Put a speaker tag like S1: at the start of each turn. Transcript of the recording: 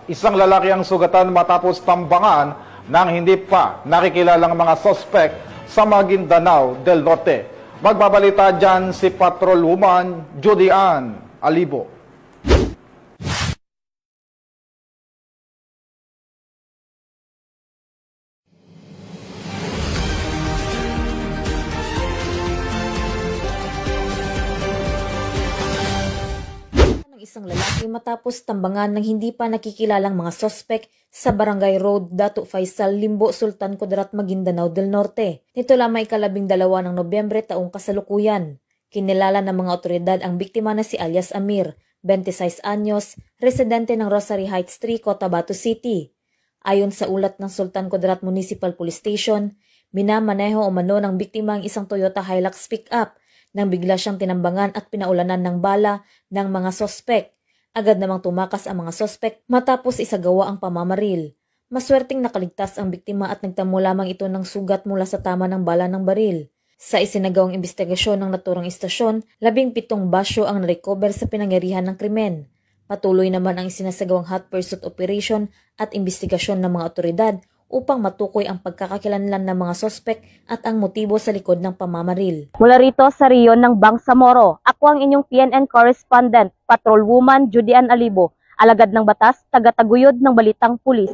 S1: Isang lalaki ang sugatan matapos tambangan ng hindi pa nakikilalang mga sospek sa Maguindanao del Norte. Magbabalita dyan si Patrolwoman Judy Ann Alibo.
S2: Isang lalaki matapos tambangan ng hindi pa nakikilalang mga sospek sa Barangay Road, Dato Faisal, Limbo, Sultan Kudarat, Maguindanao del Norte. Nito lamang ika-12 ng Nobyembre taong kasalukuyan. Kinilala ng mga otoridad ang biktima na si alias Amir, 26 anyos, residente ng Rosary Heights 3, Cotabato City. Ayon sa ulat ng Sultan Kudarat Municipal Police Station, minamaneho umano ng biktima ang isang Toyota Hilux pickup nang bigla siyang tinambangan at pinaulanan ng bala ng mga sospek. Agad namang tumakas ang mga sospek matapos isagawa ang pamamaril. Maswerteng nakaligtas ang biktima at nagtamo lamang ito ng sugat mula sa tama ng bala ng baril. Sa isinagawang investigasyon ng naturang istasyon, 17 basyo ang narecover sa pinangyarihan ng krimen. Patuloy naman ang isinasagawang hot pursuit operation at investigasyon ng mga otoridad upang matukoy ang pagkakakilanlan ng mga sospek at ang motibo sa likod ng pamamaril.
S3: Mula rito sa riyon ng Bangsamoro, ako ang inyong PNN correspondent, Patrolwoman Judy Ann Alibo, alagad ng batas, taga-taguyod ng Balitang Pulis.